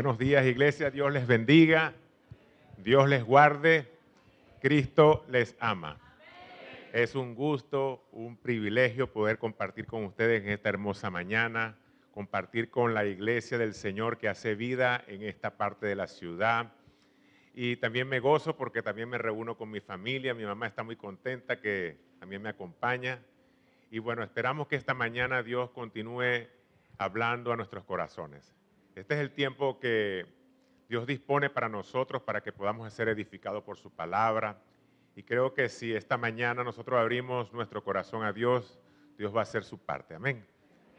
Buenos días, iglesia. Dios les bendiga. Dios les guarde. Cristo les ama. Es un gusto, un privilegio poder compartir con ustedes en esta hermosa mañana, compartir con la iglesia del Señor que hace vida en esta parte de la ciudad. Y también me gozo porque también me reúno con mi familia. Mi mamá está muy contenta que también me acompaña. Y bueno, esperamos que esta mañana Dios continúe hablando a nuestros corazones. Este es el tiempo que Dios dispone para nosotros para que podamos ser edificados por su palabra. Y creo que si esta mañana nosotros abrimos nuestro corazón a Dios, Dios va a hacer su parte. Amén.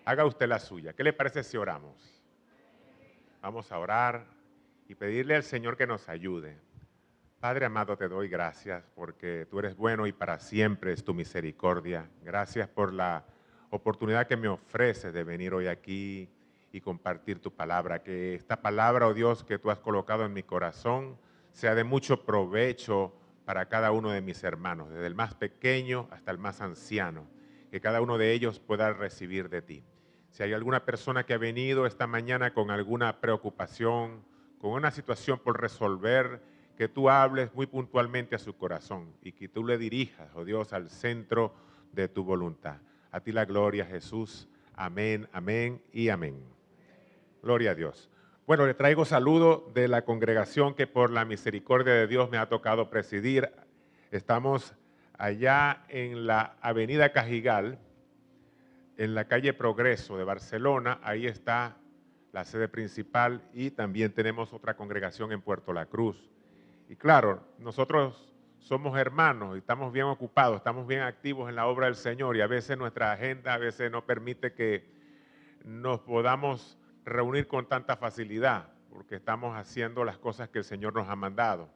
Haga usted la suya. ¿Qué le parece si oramos? Vamos a orar y pedirle al Señor que nos ayude. Padre amado, te doy gracias porque tú eres bueno y para siempre es tu misericordia. Gracias por la oportunidad que me ofreces de venir hoy aquí y compartir tu palabra. Que esta palabra, oh Dios, que tú has colocado en mi corazón sea de mucho provecho para cada uno de mis hermanos, desde el más pequeño hasta el más anciano. Que cada uno de ellos pueda recibir de ti. Si hay alguna persona que ha venido esta mañana con alguna preocupación, con una situación por resolver, que tú hables muy puntualmente a su corazón y que tú le dirijas, oh Dios, al centro de tu voluntad. A ti la gloria, Jesús. Amén, amén y amén. Gloria a Dios. Bueno, le traigo saludo de la congregación que por la misericordia de Dios me ha tocado presidir. Estamos allá en la avenida Cajigal, en la calle Progreso de Barcelona. Ahí está la sede principal y también tenemos otra congregación en Puerto La Cruz. Y claro, nosotros somos hermanos y estamos bien ocupados, estamos bien activos en la obra del Señor y a veces nuestra agenda a veces no permite que nos podamos reunir con tanta facilidad porque estamos haciendo las cosas que el Señor nos ha mandado.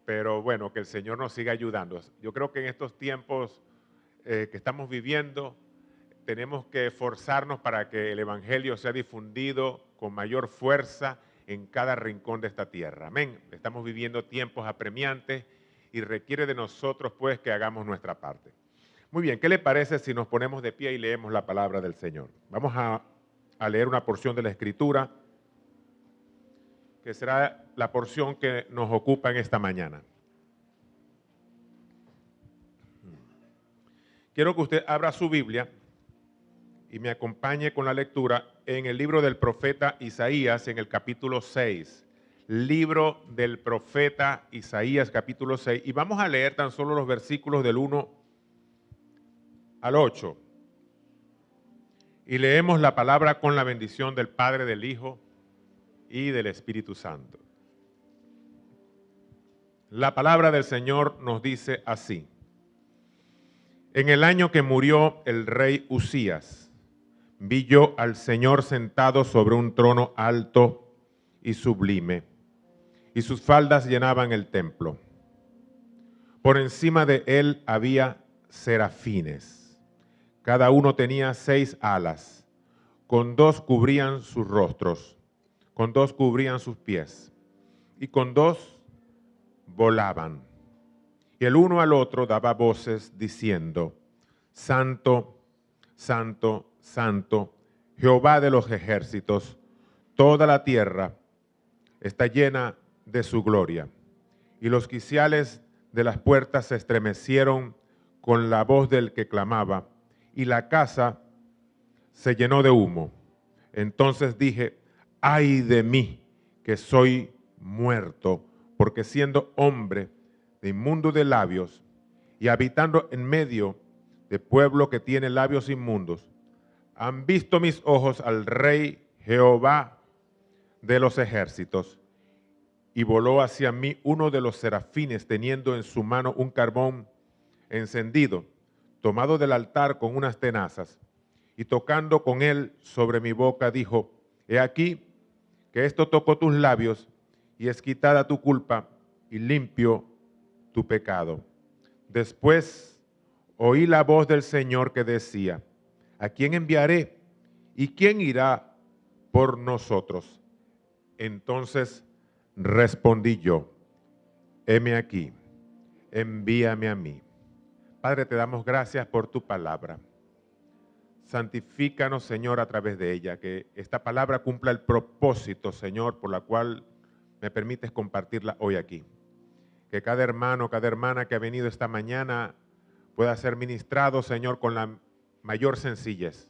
Pero bueno, que el Señor nos siga ayudando. Yo creo que en estos tiempos que estamos viviendo tenemos que esforzarnos para que el Evangelio sea difundido con mayor fuerza en cada rincón de esta tierra. Amén. Estamos viviendo tiempos apremiantes y requiere de nosotros pues que hagamos nuestra parte. Muy bien, ¿qué le parece si nos ponemos de pie y leemos la palabra del Señor? Vamos a leer una porción de la Escritura que será la porción que nos ocupa en esta mañana. Quiero que usted abra su Biblia y me acompañe con la lectura en el libro del profeta Isaías, en el capítulo 6. Libro del profeta Isaías, capítulo 6. Y vamos a leer tan solo los versículos del 1 al 8. Y leemos la palabra con la bendición del Padre, del Hijo y del Espíritu Santo. La palabra del Señor nos dice así. En el año que murió el rey Usías, vi yo al Señor sentado sobre un trono alto y sublime, y sus faldas llenaban el templo. Por encima de él había serafines. Cada uno tenía 6 alas. Con 2 cubrían sus rostros, con 2 cubrían sus pies, y con 2 volaban. Y el uno al otro daba voces diciendo, Santo, Santo, Santo, Jehová de los ejércitos, toda la tierra está llena de su gloria. Y los quiciales de las puertas se estremecieron con la voz del que clamaba, y la casa se llenó de humo. Entonces dije, ay de mí, que soy muerto, porque siendo hombre de inmundo de labios y habitando en medio de pueblo que tiene labios inmundos, han visto mis ojos al Rey Jehová de los ejércitos. Y voló hacia mí uno de los serafines, teniendo en su mano un carbón encendido, tomado del altar con unas tenazas, y tocando con él sobre mi boca, dijo, he aquí que esto tocó tus labios, y es quitada tu culpa, y limpio tu pecado. Después oí la voz del Señor que decía, ¿a quién enviaré? ¿Y quién irá por nosotros? Entonces respondí yo, heme aquí, envíame a mí. Padre, te damos gracias por tu palabra. santifícanos, Señor, a través de ella, que esta palabra cumpla el propósito, Señor, por la cual me permites compartirla hoy aquí. Que cada hermano, cada hermana que ha venido esta mañana pueda ser ministrado, Señor, con la mayor sencillez.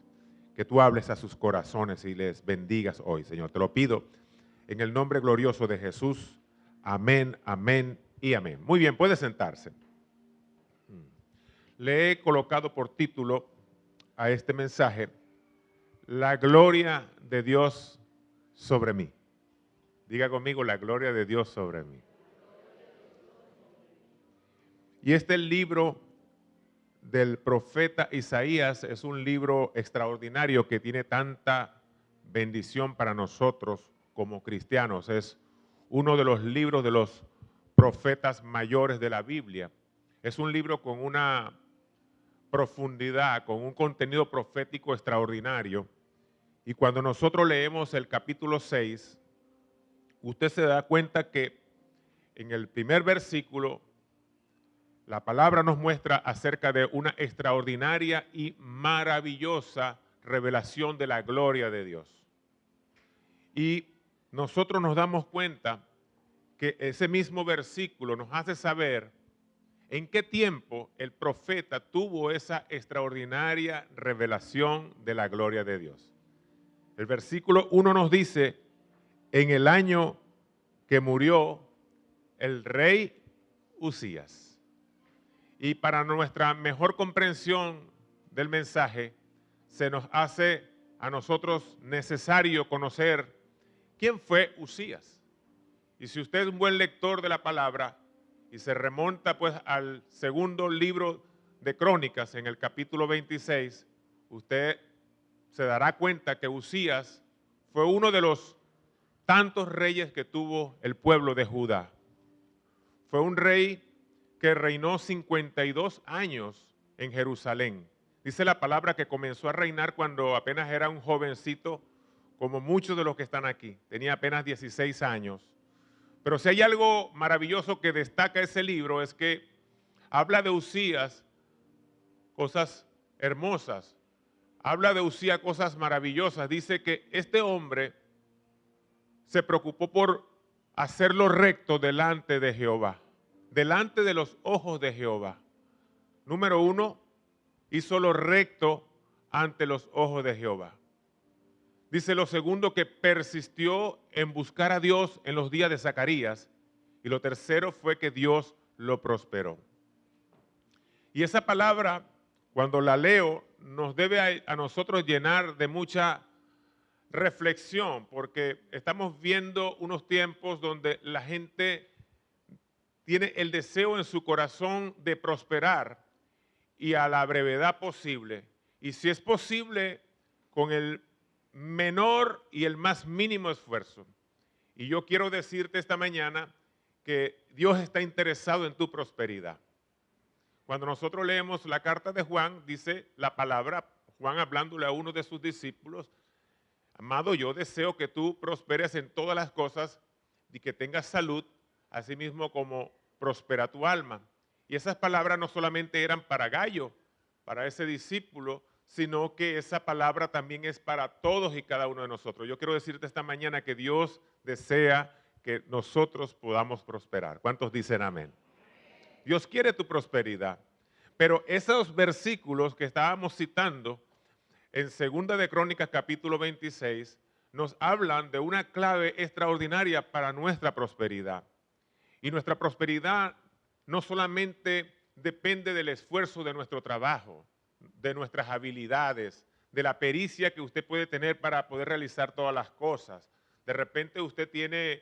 Que tú hables a sus corazones y les bendigas hoy, Señor. Te lo pido en el nombre glorioso de Jesús. Amén, amén y amén. Muy bien, puede sentarse. Le he colocado por título a este mensaje, la gloria de Dios sobre mí. Diga conmigo, la gloria de Dios sobre mí. Y este libro del profeta Isaías es un libro extraordinario que tiene tanta bendición para nosotros como cristianos. Es uno de los libros de los profetas mayores de la Biblia. Es un libro con una profundidad, con un contenido profético extraordinario. Y cuando nosotros leemos el capítulo 6, usted se da cuenta que en el primer versículo la palabra nos muestra acerca de una extraordinaria y maravillosa revelación de la gloria de Dios. Y nosotros nos damos cuenta que ese mismo versículo nos hace saber en qué tiempo el profeta tuvo esa extraordinaria revelación de la gloria de Dios. El versículo 1 nos dice, en el año que murió el rey Usías. Y para nuestra mejor comprensión del mensaje, se nos hace a nosotros necesario conocer quién fue Usías. Y si usted es un buen lector de la palabra y se remonta pues al segundo libro de Crónicas, en el capítulo 26, usted se dará cuenta que Usías fue uno de los tantos reyes que tuvo el pueblo de Judá. Fue un rey que reinó 52 años en Jerusalén. Dice la palabra que comenzó a reinar cuando apenas era un jovencito, como muchos de los que están aquí. Tenía apenas 16 años. Pero si hay algo maravilloso que destaca ese libro es que habla de Usías cosas hermosas. Habla de Usías cosas maravillosas. Dice que este hombre se preocupó por hacer lo recto delante de Jehová, delante de los ojos de Jehová. Número 1, hizo lo recto ante los ojos de Jehová. Dice lo segundo, que persistió en buscar a Dios en los días de Zacarías. Y lo tercero fue que Dios lo prosperó. Y esa palabra, cuando la leo, nos debe a nosotros llenar de mucha reflexión, porque estamos viendo unos tiempos donde la gente tiene el deseo en su corazón de prosperar y a la brevedad posible. Y si es posible, con el menor y el más mínimo esfuerzo. Y yo quiero decirte esta mañana que Dios está interesado en tu prosperidad. Cuando nosotros leemos la carta de Juan, dice la palabra, Juan hablándole a uno de sus discípulos, amado, yo deseo que tú prosperes en todas las cosas y que tengas salud, así mismo como prospera tu alma. Y esas palabras no solamente eran para Gallo, para ese discípulo, sino que esa palabra también es para todos y cada uno de nosotros. Yo quiero decirte esta mañana que Dios desea que nosotros podamos prosperar. ¿Cuántos dicen amén? Dios quiere tu prosperidad. Pero esos versículos que estábamos citando en Segunda de Crónicas capítulo 26 nos hablan de una clave extraordinaria para nuestra prosperidad. Y nuestra prosperidad no solamente depende del esfuerzo de nuestro trabajo, de nuestras habilidades, de la pericia que usted puede tener para poder realizar todas las cosas. De repente usted tiene,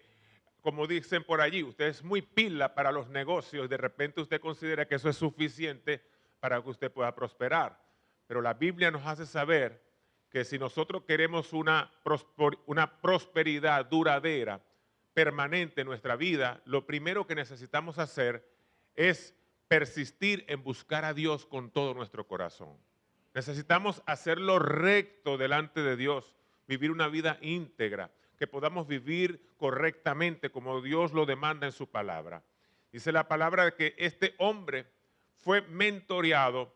como dicen por allí, usted es muy pila para los negocios, de repente usted considera que eso es suficiente para que usted pueda prosperar. Pero la Biblia nos hace saber que si nosotros queremos una prosperidad duradera, permanente en nuestra vida, lo primero que necesitamos hacer es persistir en buscar a Dios con todo nuestro corazón. Necesitamos hacerlo recto delante de Dios, vivir una vida íntegra, que podamos vivir correctamente como Dios lo demanda en su palabra. Dice la palabra que este hombre fue mentoreado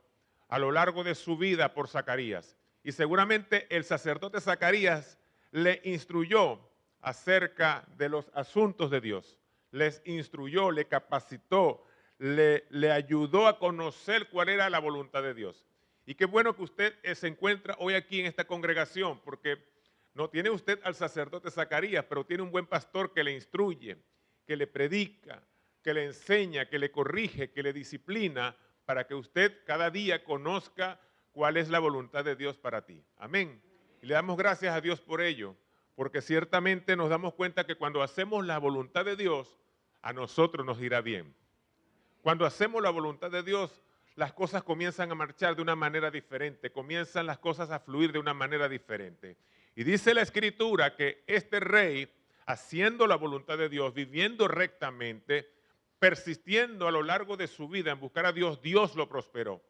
a lo largo de su vida por Zacarías. Y seguramente el sacerdote Zacarías le instruyó acerca de los asuntos de Dios. Les instruyó, le capacitó, le ayudó a conocer cuál era la voluntad de Dios. Y qué bueno que usted se encuentra hoy aquí en esta congregación, porque no tiene usted al sacerdote Zacarías, pero tiene un buen pastor que le instruye, que le predica, que le enseña, que le corrige, que le disciplina, para que usted cada día conozca cuál es la voluntad de Dios para ti. Amén. Y le damos gracias a Dios por ello, porque ciertamente nos damos cuenta que cuando hacemos la voluntad de Dios, a nosotros nos irá bien. Cuando hacemos la voluntad de Dios, las cosas comienzan a marchar de una manera diferente, comienzan las cosas a fluir de una manera diferente. Y dice la Escritura que este rey, haciendo la voluntad de Dios, viviendo rectamente, persistiendo a lo largo de su vida en buscar a Dios, Dios lo prosperó.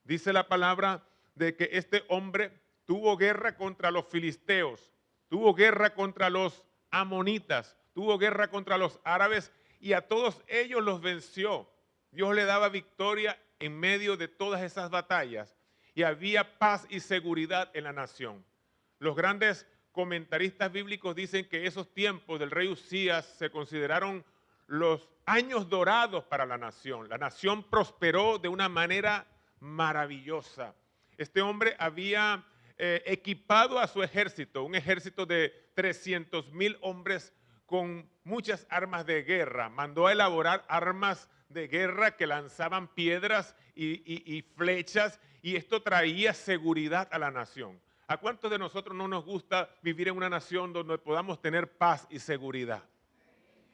Dice la palabra de que este hombre tuvo guerra contra los filisteos, tuvo guerra contra los amonitas, tuvo guerra contra los árabes y a todos ellos los venció. Dios le daba victoria en medio de todas esas batallas y había paz y seguridad en la nación. Los grandes comentaristas bíblicos dicen que esos tiempos del rey Usías se consideraron los años dorados para la nación. La nación prosperó de una manera maravillosa. Este hombre había equipado a su ejército, un ejército de 300,000 hombres con muchas armas de guerra. Mandó a elaborar armas de guerra que lanzaban piedras y flechas, y esto traía seguridad a la nación. ¿A cuántos de nosotros no nos gusta vivir en una nación donde podamos tener paz y seguridad?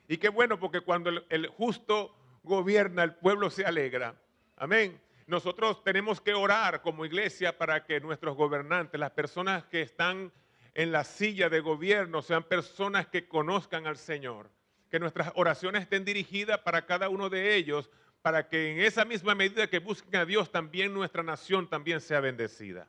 Y qué bueno, porque cuando el justo gobierna, el pueblo se alegra. Amén. Nosotros tenemos que orar como iglesia para que nuestros gobernantes, las personas que están en la silla de gobierno, sean personas que conozcan al Señor. Que nuestras oraciones estén dirigidas para cada uno de ellos, para que en esa misma medida que busquen a Dios, también nuestra nación también sea bendecida.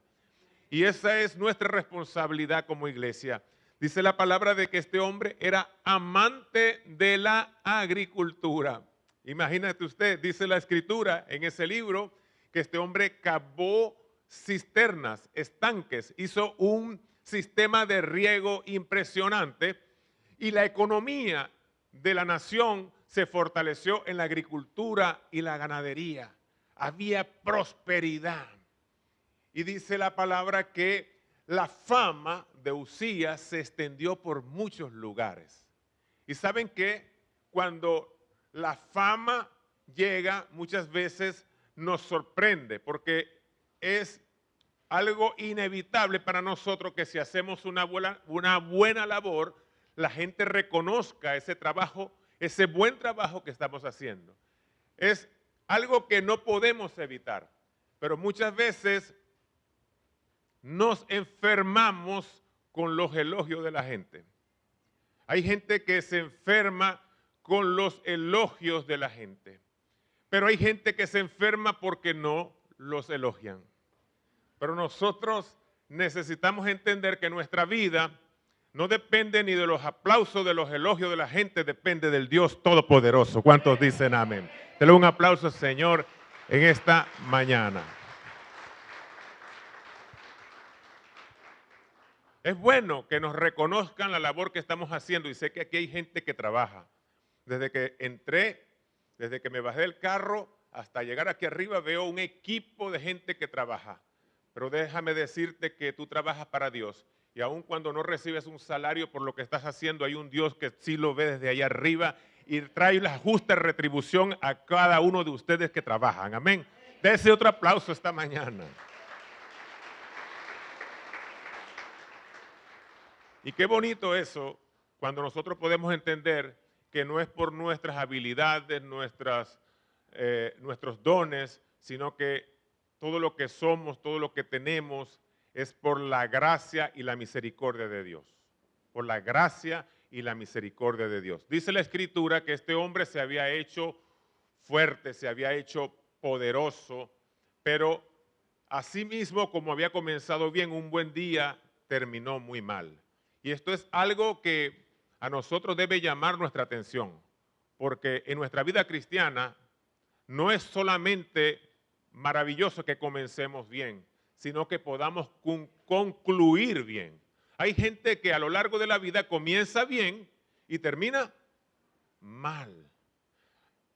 Y esa es nuestra responsabilidad como iglesia. Dice la palabra de que este hombre era amante de la agricultura. Imagínate usted, dice la Escritura en ese libro, que este hombre cavó cisternas, estanques, hizo un sistema de riego impresionante y la economía de la nación se fortaleció en la agricultura y la ganadería. Había prosperidad. Y dice la palabra que la fama de Usías se extendió por muchos lugares. Y saben que cuando la fama llega, muchas veces nos sorprende, porque es algo inevitable para nosotros que si hacemos una buena labor, la gente reconozca ese trabajo, ese buen trabajo que estamos haciendo. Es algo que no podemos evitar, pero muchas veces nos enfermamos con los elogios de la gente. Hay gente que se enferma con los elogios de la gente, pero hay gente que se enferma porque no los elogian. Pero nosotros necesitamos entender que nuestra vida no depende ni de los aplausos, de los elogios de la gente, depende del Dios Todopoderoso. ¿Cuántos dicen amén? Dele un aplauso, Señor, en esta mañana. Es bueno que nos reconozcan la labor que estamos haciendo y sé que aquí hay gente que trabaja. Desde que entré, desde que me bajé del carro hasta llegar aquí arriba veo un equipo de gente que trabaja. Pero déjame decirte que tú trabajas para Dios y aun cuando no recibes un salario por lo que estás haciendo, hay un Dios que sí lo ve desde allá arriba y trae la justa retribución a cada uno de ustedes que trabajan. Amén. Dese otro aplauso esta mañana. Y qué bonito eso cuando nosotros podemos entender que no es por nuestras habilidades, nuestros dones, sino que todo lo que somos, todo lo que tenemos es por la gracia y la misericordia de Dios. Por la gracia y la misericordia de Dios. Dice la Escritura que este hombre se había hecho fuerte, se había hecho poderoso, pero asimismo, como había comenzado bien, un buen día terminó muy mal. Y esto es algo que a nosotros debe llamar nuestra atención, porque en nuestra vida cristiana no es solamente maravilloso que comencemos bien, sino que podamos concluir bien. Hay gente que a lo largo de la vida comienza bien y termina mal.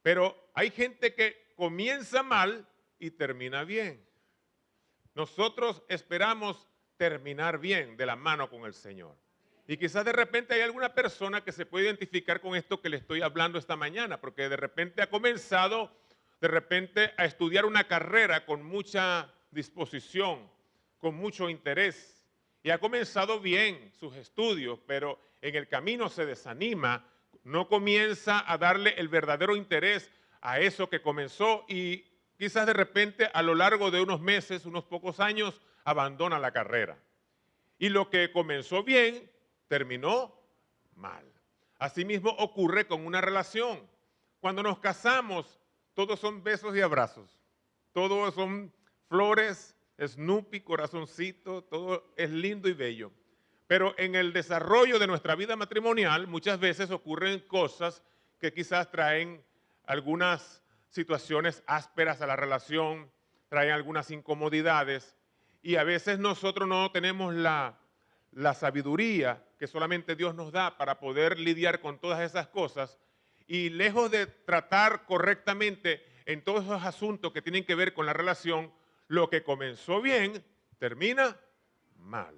Pero hay gente que comienza mal y termina bien. Nosotros esperamos terminar bien de la mano con el Señor. Y quizás de repente hay alguna persona que se puede identificar con esto que le estoy hablando esta mañana, porque de repente ha comenzado a estudiar una carrera con mucha disposición, con mucho interés, y ha comenzado bien sus estudios, pero en el camino se desanima, no comienza a darle el verdadero interés a eso que comenzó y quizás de repente a lo largo de unos meses, unos pocos años, abandona la carrera. Y lo que comenzó bien, terminó mal. Asimismo ocurre con una relación. Cuando nos casamos, todos son besos y abrazos. Todos son flores, Snoopy, corazoncito, todo es lindo y bello. Pero en el desarrollo de nuestra vida matrimonial muchas veces ocurren cosas que quizás traen algunas situaciones ásperas a la relación, traen algunas incomodidades y a veces nosotros no tenemos la sabiduría que solamente Dios nos da para poder lidiar con todas esas cosas y lejos de tratar correctamente en todos esos asuntos que tienen que ver con la relación, lo que comenzó bien termina mal.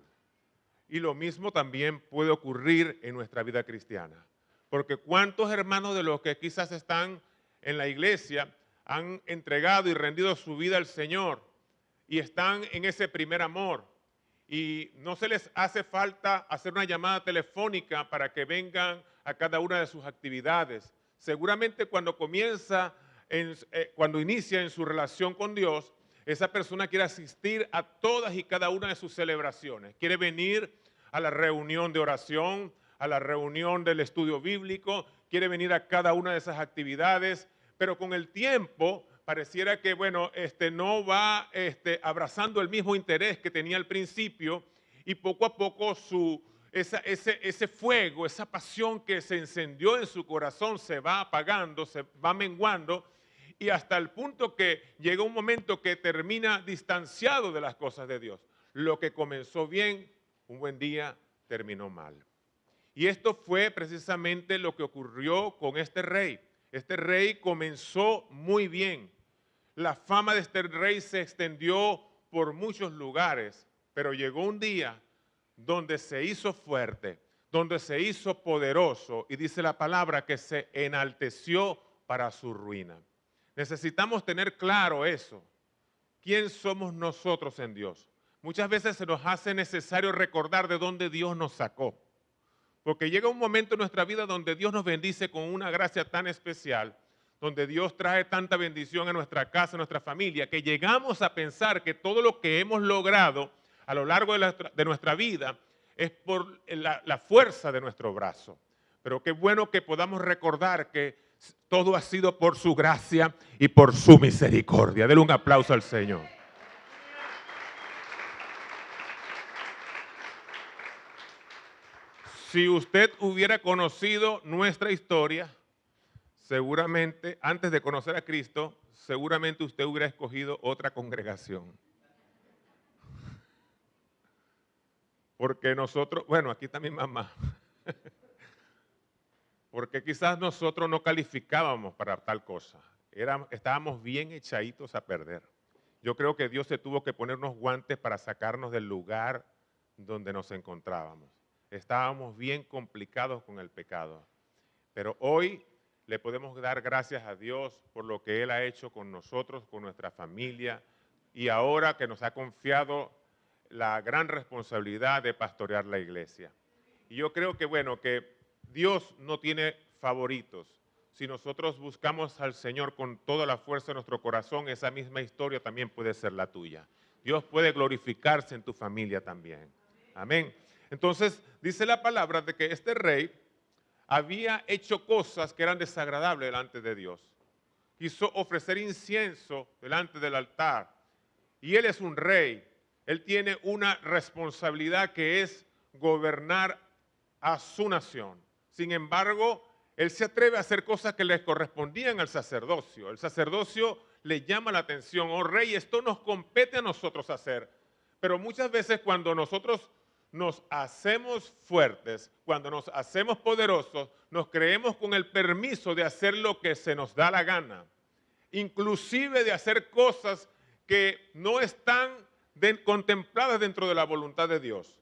Y lo mismo también puede ocurrir en nuestra vida cristiana. Porque cuántos hermanos de los que quizás están en la iglesia han entregado y rendido su vida al Señor y están en ese primer amor y no se les hace falta hacer una llamada telefónica para que vengan a cada una de sus actividades. Seguramente cuando inicia en su relación con Dios, esa persona quiere asistir a todas y cada una de sus celebraciones. Quiere venir a la reunión de oración, a la reunión del estudio bíblico, quiere venir a cada una de esas actividades, pero con el tiempo pareciera que, no va abrazando el mismo interés que tenía al principio y poco a poco ese fuego, esa pasión que se encendió en su corazón se va apagando, se va menguando y hasta el punto que llega un momento que termina distanciado de las cosas de Dios. Lo que comenzó bien, un buen día terminó mal. Y esto fue precisamente lo que ocurrió con este rey. Este rey comenzó muy bien. La fama de este rey se extendió por muchos lugares, pero llegó un día donde se hizo fuerte, donde se hizo poderoso y dice la palabra que se enalteció para su ruina. Necesitamos tener claro eso. ¿Quién somos nosotros en Dios? Muchas veces se nos hace necesario recordar de dónde Dios nos sacó. Porque llega un momento en nuestra vida donde Dios nos bendice con una gracia tan especial, donde Dios trae tanta bendición a nuestra casa, a nuestra familia, que llegamos a pensar que todo lo que hemos logrado a lo largo de nuestra vida es por la fuerza de nuestro brazo. Pero qué bueno que podamos recordar que todo ha sido por su gracia y por su misericordia. Denle un aplauso al Señor. Si usted hubiera conocido nuestra historia, seguramente, antes de conocer a Cristo, seguramente usted hubiera escogido otra congregación. Porque nosotros, aquí está mi mamá. Porque quizás nosotros no calificábamos para tal cosa. Estábamos bien echaditos a perder. Yo creo que Dios se tuvo que poner unos guantes para sacarnos del lugar donde nos encontrábamos. Estábamos bien complicados con el pecado. Pero hoy le podemos dar gracias a Dios por lo que Él ha hecho con nosotros, con nuestra familia, y ahora que nos ha confiado la gran responsabilidad de pastorear la iglesia. Y yo creo que, que Dios no tiene favoritos. Si nosotros buscamos al Señor con toda la fuerza de nuestro corazón, esa misma historia también puede ser la tuya. Dios puede glorificarse en tu familia también. Amén. Entonces, dice la palabra de que este rey había hecho cosas que eran desagradables delante de Dios. Quiso ofrecer incienso delante del altar. Y él es un rey. Él tiene una responsabilidad que es gobernar a su nación. Sin embargo, él se atreve a hacer cosas que le correspondían al sacerdocio. El sacerdocio le llama la atención. Oh rey, esto nos compete a nosotros hacer. Pero muchas veces cuando nosotros nos hacemos fuertes, cuando nos hacemos poderosos, nos creemos con el permiso de hacer lo que se nos da la gana, inclusive de hacer cosas que no están contempladas dentro de la voluntad de Dios.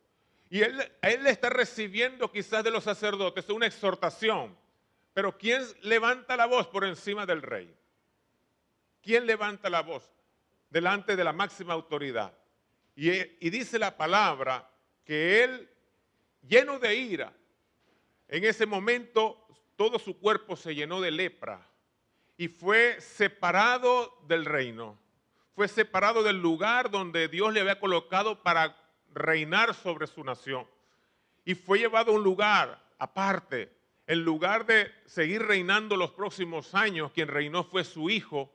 Y él está recibiendo quizás de los sacerdotes una exhortación, pero ¿quién levanta la voz por encima del rey? ¿Quién levanta la voz delante de la máxima autoridad? Y dice la palabra que él, lleno de ira, en ese momento todo su cuerpo se llenó de lepra y fue separado del reino, fue separado del lugar donde Dios le había colocado para reinar sobre su nación y fue llevado a un lugar aparte. En lugar de seguir reinando los próximos años, quien reinó fue su hijo.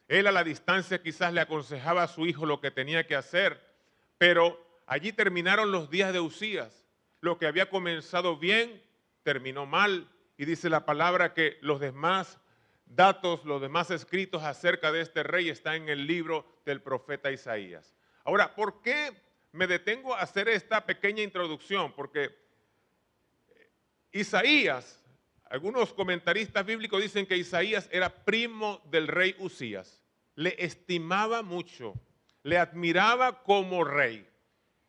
Él a la distancia quizás le aconsejaba a su hijo lo que tenía que hacer, pero allí terminaron los días de Usías. Lo que había comenzado bien, terminó mal. Y dice la palabra que los demás datos, los demás escritos acerca de este rey están en el libro del profeta Isaías. Ahora, ¿por qué me detengo a hacer esta pequeña introducción? Porque Isaías, algunos comentaristas bíblicos dicen que Isaías era primo del rey Usías. Le estimaba mucho, le admiraba como rey.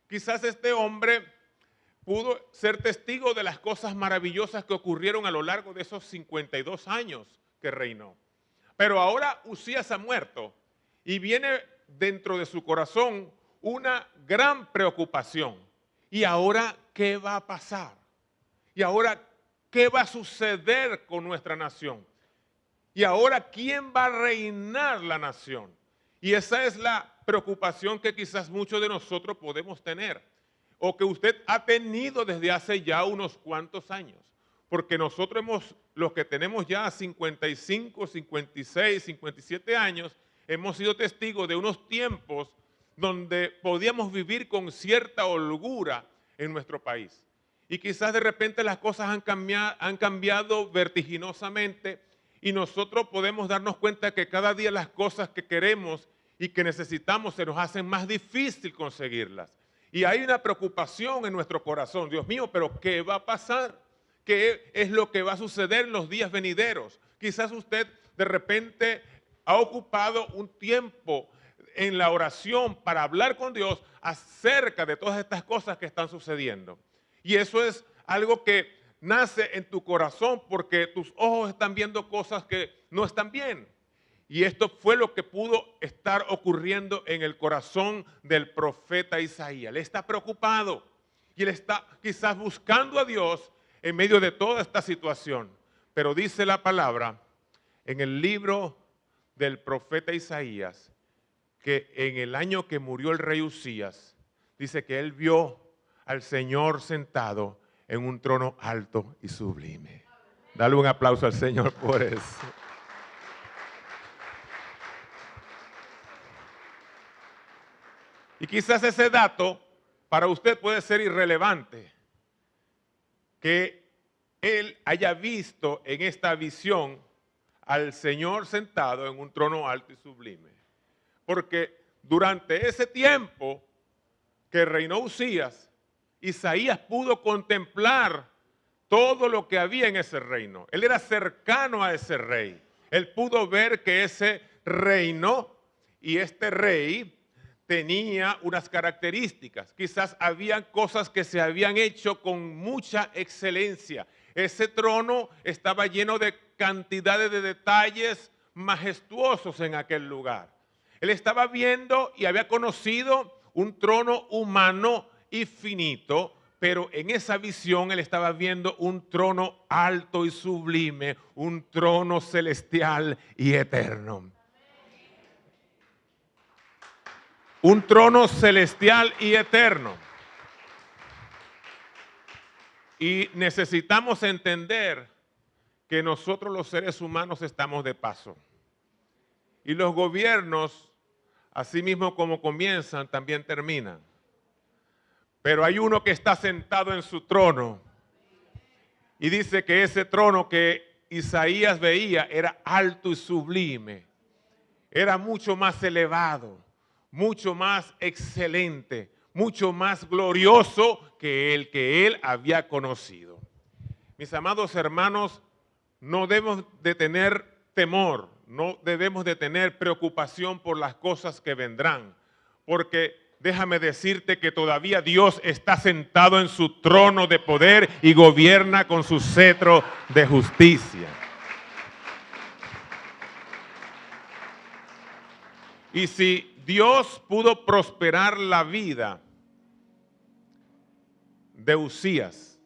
Quizás este hombre pudo ser testigo de las cosas maravillosas que ocurrieron a lo largo de esos 52 años que reinó. Pero ahora Usías ha muerto y viene dentro de su corazón una gran preocupación. ¿Y ahora qué va a pasar? ¿Y ahora qué va a suceder con nuestra nación? ¿Y ahora quién va a reinar la nación? Y esa es la preocupación que quizás muchos de nosotros podemos tener, o que usted ha tenido desde hace ya unos cuantos años. Porque nosotros los que tenemos ya 55, 56, 57 años, hemos sido testigos de unos tiempos donde podíamos vivir con cierta holgura en nuestro país. Y quizás de repente las cosas han cambiado vertiginosamente y nosotros podemos darnos cuenta que cada día las cosas que queremos y que necesitamos se nos hacen más difícil conseguirlas. Y hay una preocupación en nuestro corazón. Dios mío, ¿pero qué va a pasar? ¿Qué es lo que va a suceder en los días venideros? Quizás usted de repente ha ocupado un tiempo en la oración para hablar con Dios acerca de todas estas cosas que están sucediendo. Y eso es algo que nace en tu corazón porque tus ojos están viendo cosas que no están bien. Y esto fue lo que pudo estar ocurriendo en el corazón del profeta Isaías. Él está preocupado y él está quizás buscando a Dios en medio de toda esta situación. Pero dice la palabra en el libro del profeta Isaías que en el año que murió el rey Usías, dice que él vio al Señor sentado en un trono alto y sublime. Dale un aplauso al Señor por eso. Y quizás ese dato para usted puede ser irrelevante, que él haya visto en esta visión al Señor sentado en un trono alto y sublime. Porque durante ese tiempo que reinó Usías, Isaías pudo contemplar todo lo que había en ese reino. Él era cercano a ese rey. Él pudo ver que ese reino y este rey tenía unas características. Quizás habían cosas que se habían hecho con mucha excelencia. Ese trono estaba lleno de cantidades de detalles majestuosos en aquel lugar. Él estaba viendo y había conocido un trono humano y finito, pero en esa visión él estaba viendo un trono alto y sublime, un trono celestial y eterno. Un trono celestial y eterno. Y necesitamos entender que nosotros los seres humanos estamos de paso. Y los gobiernos, así mismo como comienzan, también terminan. Pero hay uno que está sentado en su trono. Y dice que ese trono que Isaías veía era alto y sublime. Era mucho más elevado. mucho más excelente, mucho más glorioso que el que él había conocido. Mis amados hermanos, no debemos de tener temor, no debemos de tener preocupación por las cosas que vendrán, porque déjame decirte que todavía Dios está sentado en su trono de poder y gobierna con su cetro de justicia. Y si Dios pudo prosperar la vida de Uzías,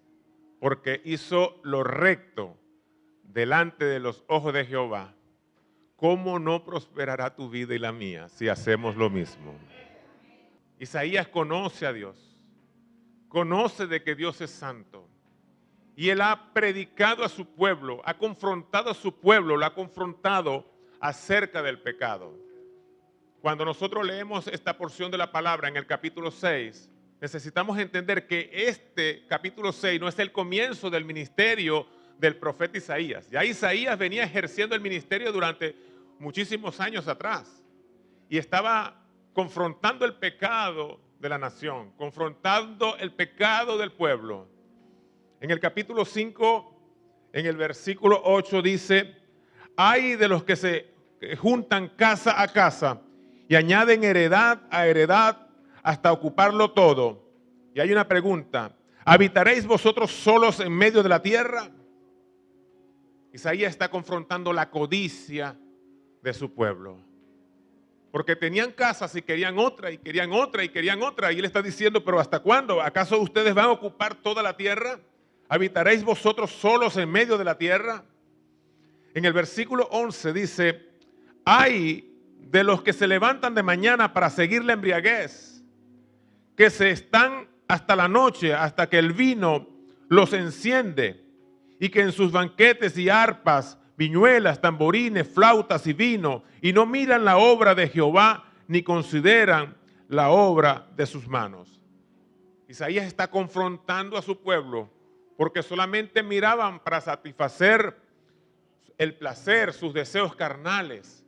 porque hizo lo recto delante de los ojos de Jehová, ¿cómo no prosperará tu vida y la mía si hacemos lo mismo? Isaías conoce a Dios, conoce de que Dios es santo, y él ha predicado a su pueblo, ha confrontado a su pueblo, lo ha confrontado acerca del pecado. Cuando nosotros leemos esta porción de la palabra en el capítulo 6, necesitamos entender que este capítulo 6 no es el comienzo del ministerio del profeta Isaías. Ya Isaías venía ejerciendo el ministerio durante muchísimos años atrás y estaba confrontando el pecado de la nación, confrontando el pecado del pueblo. En el capítulo 5, en el versículo 8 dice: ay de los que se juntan casa a casa y añaden heredad a heredad hasta ocuparlo todo. Y hay una pregunta: ¿habitaréis vosotros solos en medio de la tierra? Isaías está confrontando la codicia de su pueblo. Porque tenían casas y querían otra, y querían otra, y querían otra. Y él está diciendo: ¿pero hasta cuándo? ¿Acaso ustedes van a ocupar toda la tierra? ¿Habitaréis vosotros solos en medio de la tierra? En el versículo 11 dice: ay de los que se levantan de mañana para seguir la embriaguez, que se están hasta la noche, hasta que el vino los enciende, y que en sus banquetes y arpas, viñuelas, tamborines, flautas y vino, y no miran la obra de Jehová, ni consideran la obra de sus manos. Isaías está confrontando a su pueblo, porque solamente miraban para satisfacer el placer, sus deseos carnales.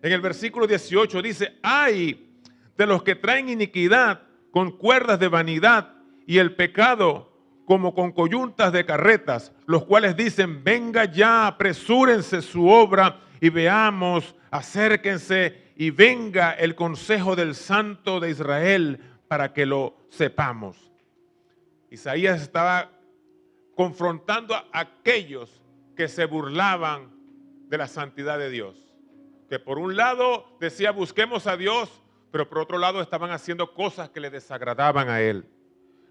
En el versículo 18 dice: ay de los que traen iniquidad con cuerdas de vanidad y el pecado como con coyuntas de carretas, los cuales dicen: venga ya, apresúrense su obra y veamos, acérquense y venga el consejo del Santo de Israel para que lo sepamos. Isaías estaba confrontando a aquellos que se burlaban de la santidad de Dios. Que por un lado decía: busquemos a Dios, pero por otro lado estaban haciendo cosas que le desagradaban a él.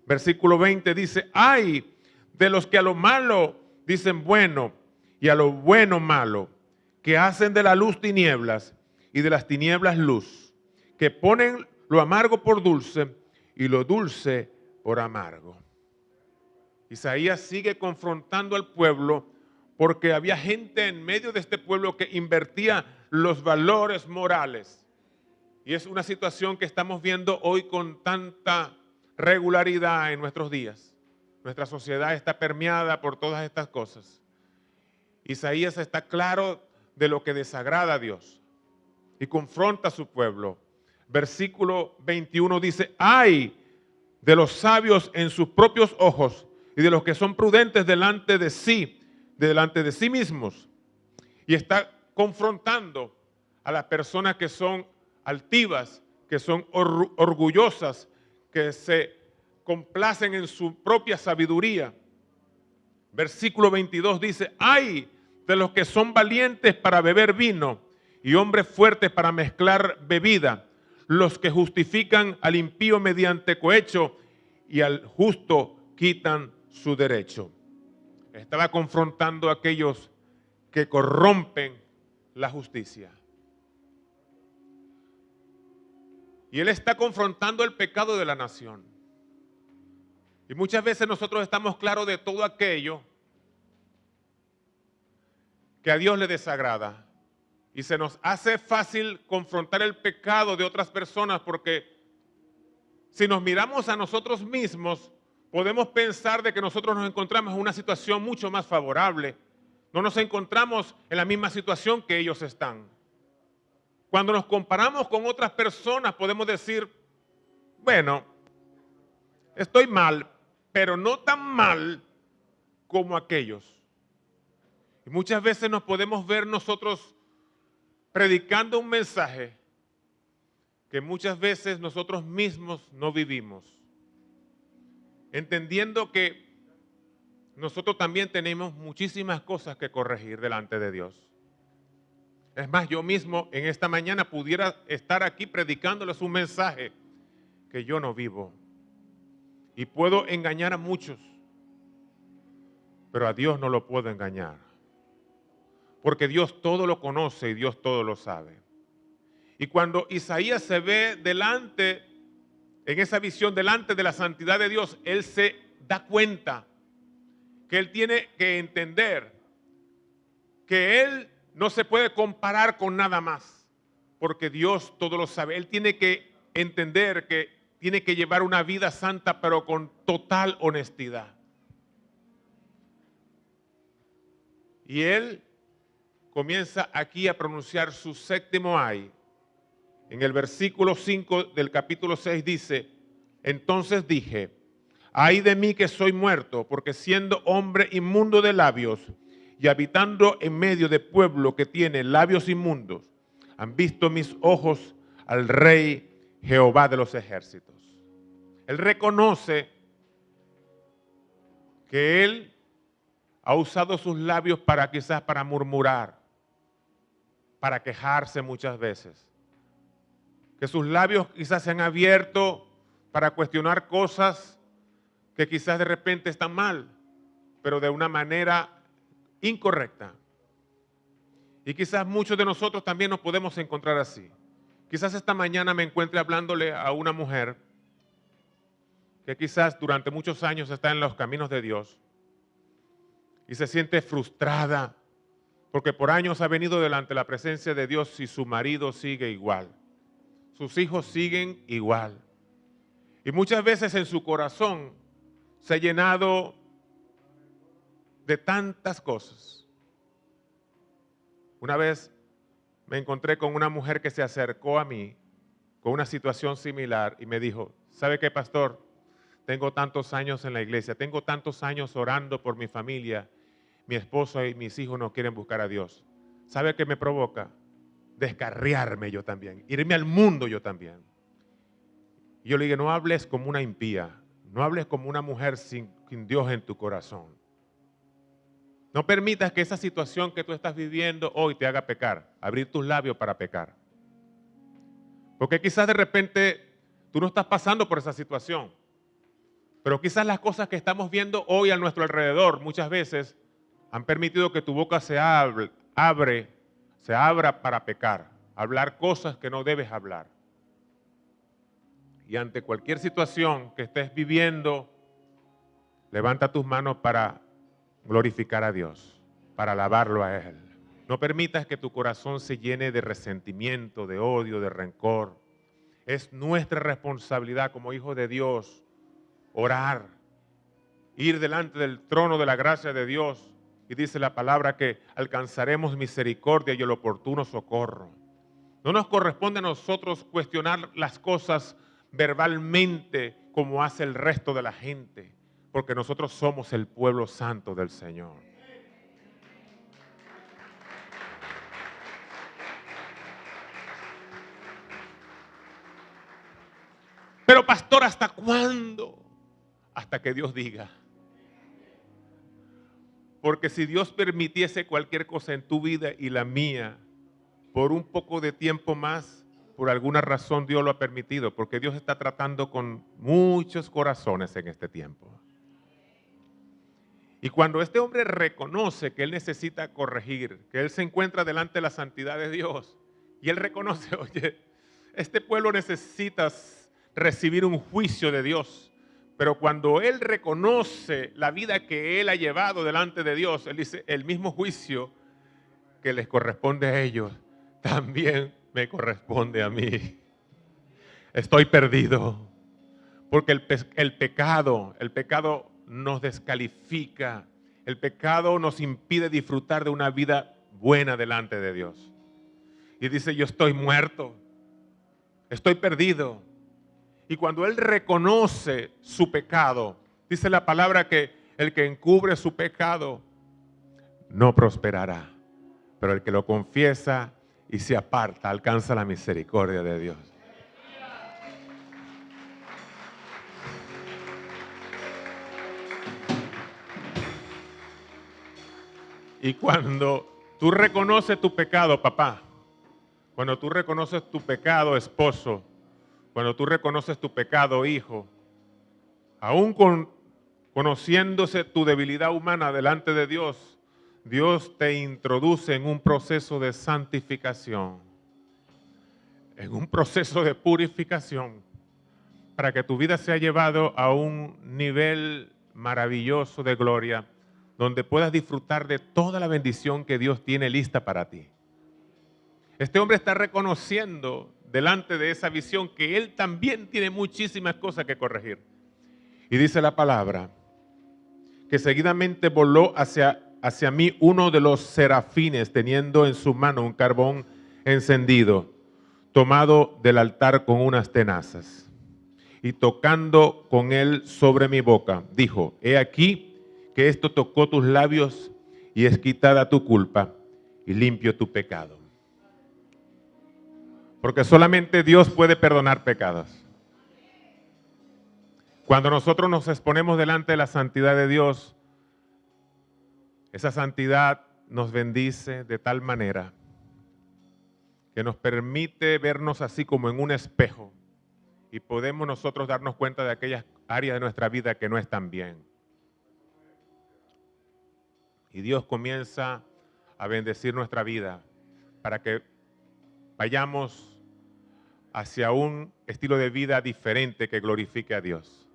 Versículo 20 dice: ay de los que a lo malo dicen bueno y a lo bueno malo, que hacen de la luz tinieblas y de las tinieblas luz, que ponen lo amargo por dulce y lo dulce por amargo. Isaías sigue confrontando al pueblo porque había gente en medio de este pueblo que invertía los valores morales. Y es una situación que estamos viendo hoy con tanta regularidad en nuestros días. Nuestra sociedad está permeada por todas estas cosas. Isaías está claro de lo que desagrada a Dios y confronta a su pueblo. Versículo 21 dice: ay de los sabios en sus propios ojos y de los que son prudentes delante de sí mismos. Y está confrontando a las personas que son altivas, que son orgullosas, que se complacen en su propia sabiduría. Versículo 22 dice: ay de los que son valientes para beber vino y hombres fuertes para mezclar bebida, los que justifican al impío mediante cohecho y al justo quitan su derecho. Estaba confrontando a aquellos que corrompen la justicia. Y él está confrontando el pecado de la nación. Y muchas veces nosotros estamos claros de todo aquello que a Dios le desagrada. Y se nos hace fácil confrontar el pecado de otras personas porque si nos miramos a nosotros mismos, podemos pensar de que nosotros nos encontramos en una situación mucho más favorable. No nos encontramos en la misma situación que ellos están. Cuando nos comparamos con otras personas podemos decir, bueno, estoy mal, pero no tan mal como aquellos. Y muchas veces nos podemos ver nosotros predicando un mensaje que muchas veces nosotros mismos no vivimos. Entendiendo que nosotros también tenemos muchísimas cosas que corregir delante de Dios. Es más, yo mismo en esta mañana pudiera estar aquí predicándoles un mensaje que yo no vivo. Y puedo engañar a muchos, pero a Dios no lo puedo engañar. Porque Dios todo lo conoce y Dios todo lo sabe. Y cuando Isaías se ve delante, en esa visión delante de la santidad de Dios, él se da cuenta que él tiene que entender que él no se puede comparar con nada más, porque Dios todo lo sabe. Él tiene que entender que tiene que llevar una vida santa, pero con total honestidad. Y él comienza aquí a pronunciar su séptimo ay. En el versículo 5 del capítulo 6 dice, entonces dije, ay de mí que soy muerto, porque siendo hombre inmundo de labios y habitando en medio de pueblo que tiene labios inmundos, han visto mis ojos al Rey Jehová de los ejércitos. Él reconoce que él ha usado sus labios quizás para murmurar, para quejarse muchas veces. Que sus labios quizás se han abierto para cuestionar cosas que quizás de repente están mal, pero de una manera incorrecta. Y quizás muchos de nosotros también nos podemos encontrar así. Quizás esta mañana me encuentre hablándole a una mujer que quizás durante muchos años está en los caminos de Dios y se siente frustrada porque por años ha venido delante de la presencia de Dios y su marido sigue igual. Sus hijos siguen igual. Y muchas veces en su corazón se ha llenado de tantas cosas. Una vez me encontré con una mujer que se acercó a mí con una situación similar y me dijo, ¿sabe qué, pastor? Tengo tantos años en la iglesia, tengo tantos años orando por mi familia, mi esposo y mis hijos no quieren buscar a Dios. ¿Sabe qué me provoca? Descarriarme yo también, irme al mundo yo también. Y yo le dije, no hables como una impía, no hables como una mujer sin Dios en tu corazón. No permitas que esa situación que tú estás viviendo hoy te haga pecar, abrir tus labios para pecar. Porque quizás de repente tú no estás pasando por esa situación, pero quizás las cosas que estamos viendo hoy a nuestro alrededor muchas veces han permitido que tu boca se abra para pecar, hablar cosas que no debes hablar. Y ante cualquier situación que estés viviendo, levanta tus manos para glorificar a Dios, para alabarlo a Él. No permitas que tu corazón se llene de resentimiento, de odio, de rencor. Es nuestra responsabilidad como hijos de Dios orar, ir delante del trono de la gracia de Dios. Y dice la palabra que alcanzaremos misericordia y el oportuno socorro. No nos corresponde a nosotros cuestionar las cosas verbalmente como hace el resto de la gente, porque nosotros somos el pueblo santo del Señor. Pero pastor, ¿hasta cuándo? Hasta que Dios diga. Porque si Dios permitiese cualquier cosa en tu vida y la mía, por un poco de tiempo más, por alguna razón Dios lo ha permitido, porque Dios está tratando con muchos corazones en este tiempo. Y cuando este hombre reconoce que él necesita corregir, que él se encuentra delante de la santidad de Dios, y él reconoce, oye, este pueblo necesita recibir un juicio de Dios. Pero cuando él reconoce la vida que él ha llevado delante de Dios, él dice, el mismo juicio que les corresponde a ellos, también me corresponde a mí. Estoy perdido. Porque el pecado nos descalifica. El pecado nos impide disfrutar de una vida buena delante de Dios. y dice, yo estoy muerto, estoy perdido. Y cuando él reconoce su pecado, dice la palabra que el que encubre su pecado no prosperará, pero el que lo confiesa y se aparta alcanza la misericordia de Dios. Y cuando tú reconoces tu pecado, papá, cuando tú reconoces tu pecado, esposo, cuando tú reconoces tu pecado, hijo, aún conociéndose tu debilidad humana delante de Dios, Dios te introduce en un proceso de santificación, en un proceso de purificación, para que tu vida sea llevado a un nivel maravilloso de gloria, donde puedas disfrutar de toda la bendición que Dios tiene lista para ti. Este hombre está reconociendo delante de esa visión que él también tiene muchísimas cosas que corregir. Y dice la palabra que seguidamente voló hacia mí uno de los serafines, teniendo en su mano un carbón encendido, tomado del altar con unas tenazas. Y tocando con él sobre mi boca, dijo, he aquí que esto tocó tus labios y es quitada tu culpa y limpio tu pecado. Porque solamente Dios puede perdonar pecados. Cuando nosotros nos exponemos delante de la santidad de Dios, esa santidad nos bendice de tal manera que nos permite vernos así como en un espejo y podemos nosotros darnos cuenta de aquellas áreas de nuestra vida que no están bien. Y Dios comienza a bendecir nuestra vida para que vayamos hacia un estilo de vida diferente que glorifique a Dios.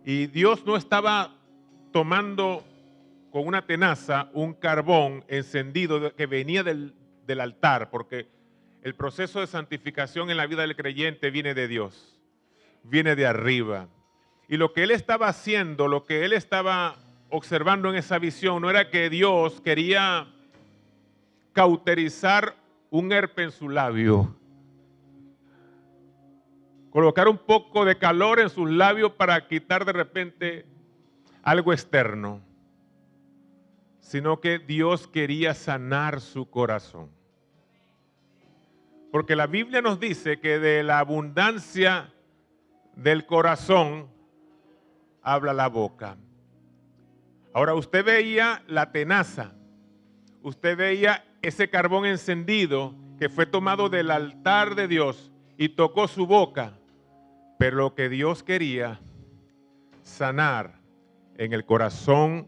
Y Dios no estaba tomando con una tenaza un carbón encendido que venía del altar, porque el proceso de santificación en la vida del creyente viene de Dios, viene de arriba. Y lo que él estaba haciendo, lo que él estaba observando en esa visión, no era que Dios quería cauterizar un herpes en su labio, colocar un poco de calor en sus labios para quitar de repente algo externo, sino que Dios quería sanar su corazón. Porque la Biblia nos dice que de la abundancia del corazón habla la boca. Ahora usted veía la tenaza, usted veía ese carbón encendido que fue tomado del altar de Dios y tocó su boca, pero lo que Dios quería sanar en el corazón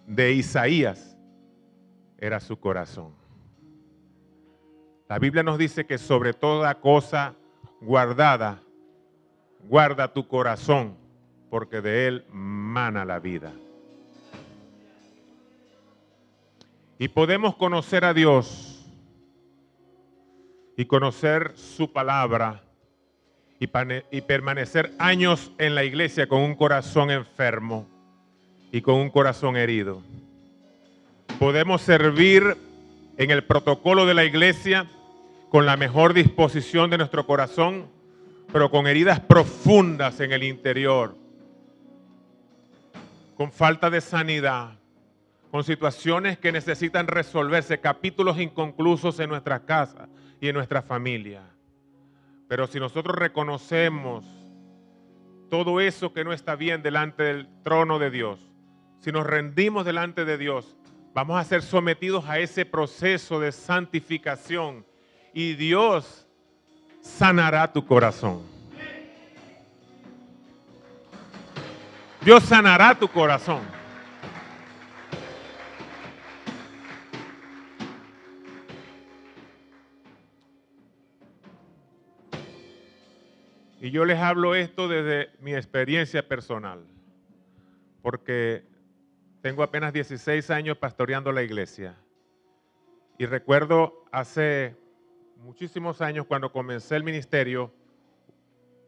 de Isaías era su corazón. La Biblia nos dice que sobre toda cosa guardada, guarda tu corazón, porque de él mana la vida. Y podemos conocer a Dios y conocer su palabra y permanecer años en la iglesia con un corazón enfermo y con un corazón herido. Podemos servir en el protocolo de la iglesia con la mejor disposición de nuestro corazón, pero con heridas profundas en el interior, con falta de sanidad, con situaciones que necesitan resolverse, capítulos inconclusos en nuestras casas y en nuestra familia. Pero si nosotros reconocemos todo eso que no está bien delante del trono de Dios, si nos rendimos delante de Dios, vamos a ser sometidos a ese proceso de santificación y Dios sanará tu corazón. Dios sanará tu corazón. Y yo les hablo esto desde mi experiencia personal, porque tengo apenas 16 años pastoreando la iglesia. Y recuerdo hace muchísimos años cuando comencé el ministerio,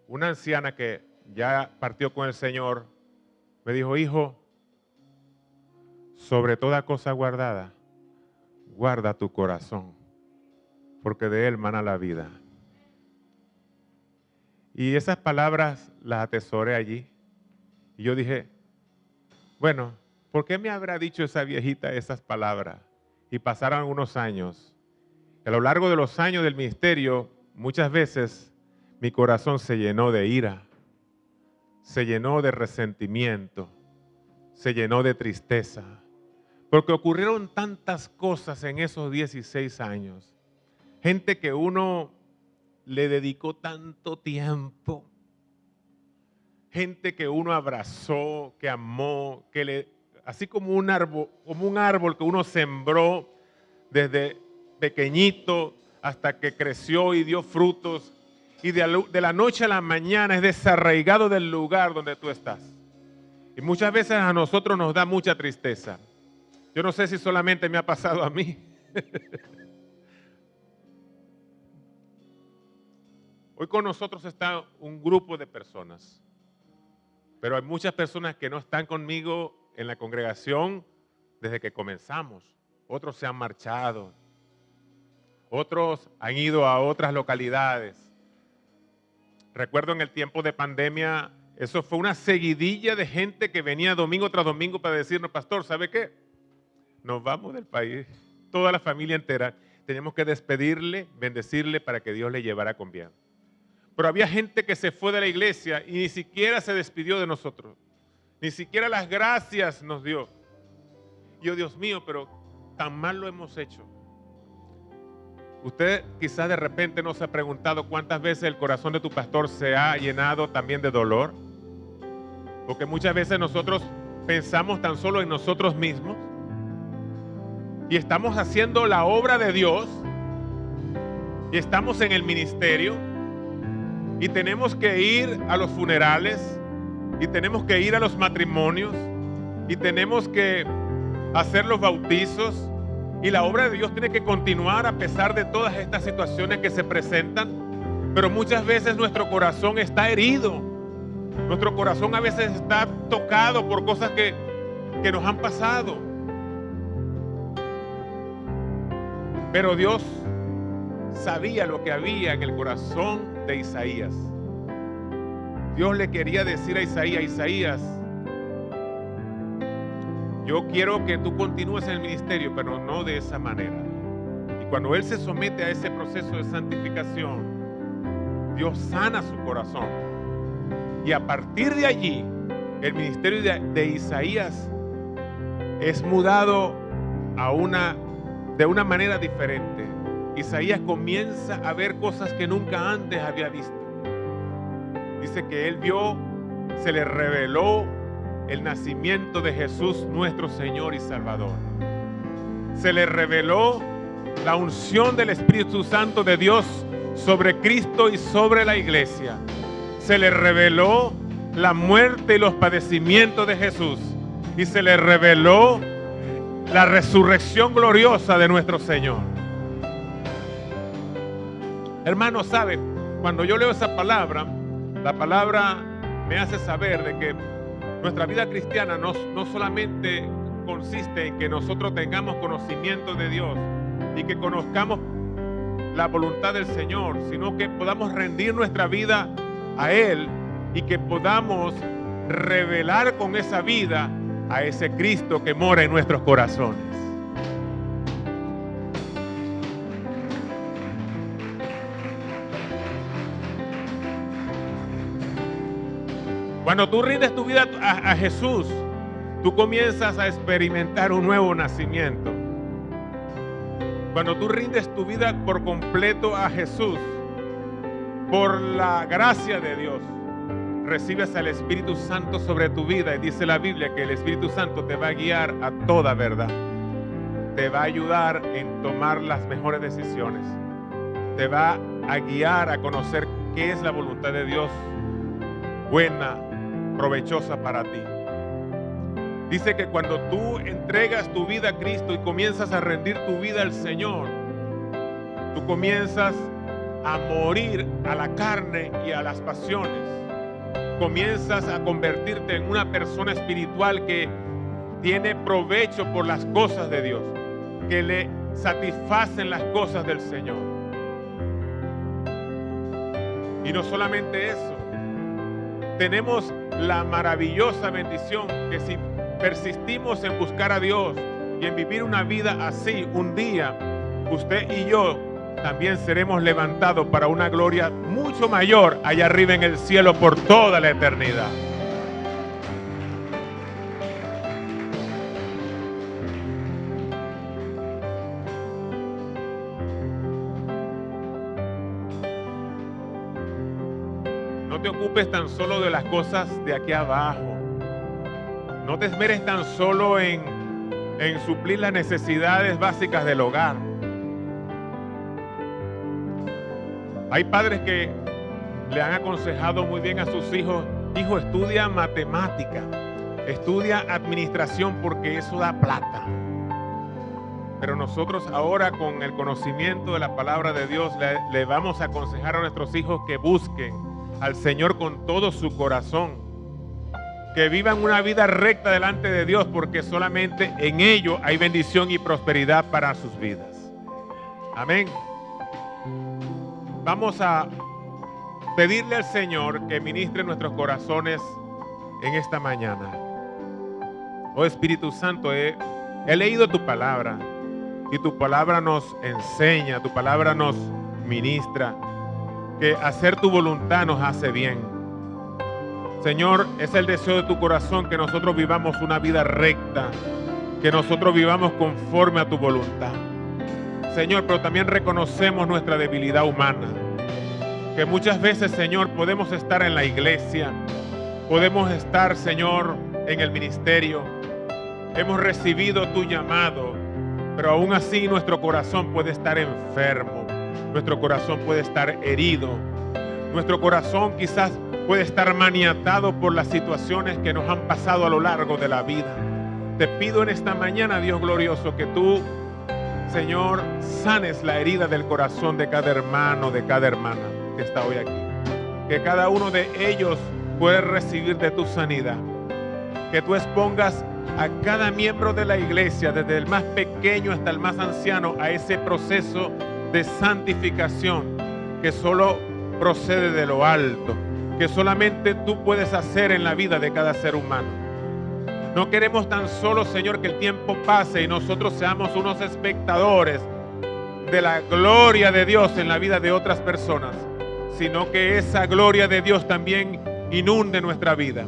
una anciana que ya partió con el Señor me dijo, hijo, sobre toda cosa guardada, guarda tu corazón, porque de él mana la vida. Y esas palabras las atesoré allí. Y yo dije, bueno, ¿por qué me habrá dicho esa viejita esas palabras? Y pasaron algunos años. A lo largo de los años del ministerio, muchas veces mi corazón se llenó de ira, se llenó de resentimiento, se llenó de tristeza, porque ocurrieron tantas cosas en esos 16 años. Gente que uno le dedicó tanto tiempo, gente que uno abrazó, que amó, así como un árbol que uno sembró desde pequeñito hasta que creció y dio frutos, y de la noche a la mañana es desarraigado del lugar donde tú estás. Y muchas veces a nosotros nos da mucha tristeza. Yo no sé si solamente me ha pasado a mí. Hoy con nosotros está un grupo de personas, pero hay muchas personas que no están conmigo en la congregación desde que comenzamos. Otros se han marchado, otros han ido a otras localidades. Recuerdo en el tiempo de pandemia, eso fue una seguidilla de gente que venía domingo tras domingo para decirnos, pastor, ¿sabe qué? Nos vamos del país, toda la familia entera. Teníamos que despedirle, bendecirle para que Dios le llevara con bien. Pero había gente que se fue de la iglesia y ni siquiera se despidió de nosotros. Ni siquiera las gracias nos dio. Y yo, Dios mío, pero tan mal lo hemos hecho. Usted quizás de repente no se ha preguntado cuántas veces el corazón de tu pastor se ha llenado también de dolor. Porque muchas veces nosotros pensamos tan solo en nosotros mismos y estamos haciendo la obra de Dios y estamos en el ministerio y tenemos que ir a los funerales y tenemos que ir a los matrimonios y tenemos que hacer los bautizos. Y la obra de Dios tiene que continuar a pesar de todas estas situaciones que se presentan. Pero muchas veces nuestro corazón está herido. Nuestro corazón a veces está tocado por cosas que nos han pasado. Pero Dios sabía lo que había en el corazón de Isaías. Dios le quería decir a Isaías, yo quiero que tú continúes en el ministerio, pero no de esa manera. Y cuando él se somete a ese proceso de santificación, Dios sana su corazón. Y a partir de allí, el ministerio de Isaías es mudado de una manera diferente. Isaías comienza a ver cosas que nunca antes había visto. Dice que él vio, se le reveló el nacimiento de Jesús, nuestro Señor y Salvador. Se le reveló la unción del Espíritu Santo de Dios sobre Cristo y sobre la iglesia. Se le reveló la muerte y los padecimientos de Jesús. Y se le reveló la resurrección gloriosa de nuestro Señor. Hermanos, ¿saben? Cuando yo leo esa palabra, la palabra me hace saber de que nuestra vida cristiana no solamente consiste en que nosotros tengamos conocimiento de Dios y que conozcamos la voluntad del Señor, sino que podamos rendir nuestra vida a Él y que podamos revelar con esa vida a ese Cristo que mora en nuestros corazones. Cuando tú rindes tu vida a Jesús, tú comienzas a experimentar un nuevo nacimiento. Cuando tú rindes tu vida por completo a Jesús, por la gracia de Dios, recibes al Espíritu Santo sobre tu vida. Y dice la Biblia que el Espíritu Santo te va a guiar a toda verdad. Te va a ayudar en tomar las mejores decisiones. Te va a guiar a conocer qué es la voluntad de Dios, buena, provechosa para ti. Dice que cuando tú entregas tu vida a Cristo y comienzas a rendir tu vida al Señor, tú comienzas a morir a la carne y a las pasiones. Comienzas a convertirte en una persona espiritual que tiene provecho por las cosas de Dios, que le satisfacen las cosas del Señor. Y no solamente eso, tenemos la maravillosa bendición que si persistimos en buscar a Dios y en vivir una vida así, un día usted y yo también seremos levantados para una gloria mucho mayor allá arriba en el cielo por toda la eternidad. No te ocupes tan solo de las cosas de aquí abajo. No te esmeres tan solo en suplir las necesidades básicas del hogar. Hay padres que le han aconsejado muy bien a sus hijos: hijo, estudia matemática, estudia administración porque eso da plata. Pero nosotros ahora, con el conocimiento de la palabra de Dios, le vamos a aconsejar a nuestros hijos que busquen al Señor con todo su corazón, que vivan una vida recta delante de Dios, porque solamente en ello hay bendición y prosperidad para sus vidas. Amén. Vamos a pedirle al Señor que ministre nuestros corazones en esta mañana. Oh Espíritu Santo, he leído tu palabra y tu palabra nos enseña, tu palabra nos ministra que hacer tu voluntad nos hace bien. Señor, es el deseo de tu corazón que nosotros vivamos una vida recta, que nosotros vivamos conforme a tu voluntad. Señor, pero también reconocemos nuestra debilidad humana, que muchas veces, Señor, podemos estar en la iglesia, podemos estar, Señor, en el ministerio, hemos recibido tu llamado, pero aún así nuestro corazón puede estar enfermo, nuestro corazón puede estar herido, nuestro corazón quizás puede estar maniatado por las situaciones que nos han pasado a lo largo de la vida. Te pido en esta mañana, Dios glorioso, que tú, Señor, sanes la herida del corazón de cada hermano, de cada hermana que está hoy aquí. Que cada uno de ellos pueda recibir de tu sanidad. Que tú expongas a cada miembro de la iglesia, desde el más pequeño hasta el más anciano, a ese proceso de santificación que solo procede de lo alto, que solamente tú puedes hacer en la vida de cada ser humano. No queremos tan solo, Señor, que el tiempo pase y nosotros seamos unos espectadores de la gloria de Dios en la vida de otras personas, sino que esa gloria de Dios también inunde nuestra vida.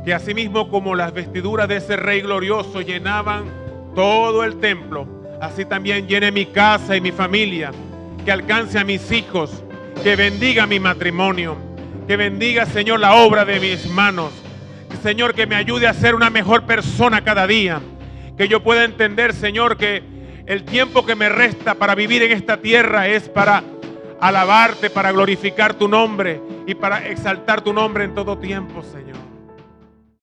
Que asimismo como las vestiduras de ese Rey glorioso llenaban todo el templo, así también llene mi casa y mi familia, que alcance a mis hijos, que bendiga mi matrimonio, que bendiga, Señor, la obra de mis manos. Señor, que me ayude a ser una mejor persona cada día. Que yo pueda entender, Señor, que el tiempo que me resta para vivir en esta tierra es para alabarte, para glorificar tu nombre y para exaltar tu nombre en todo tiempo, Señor.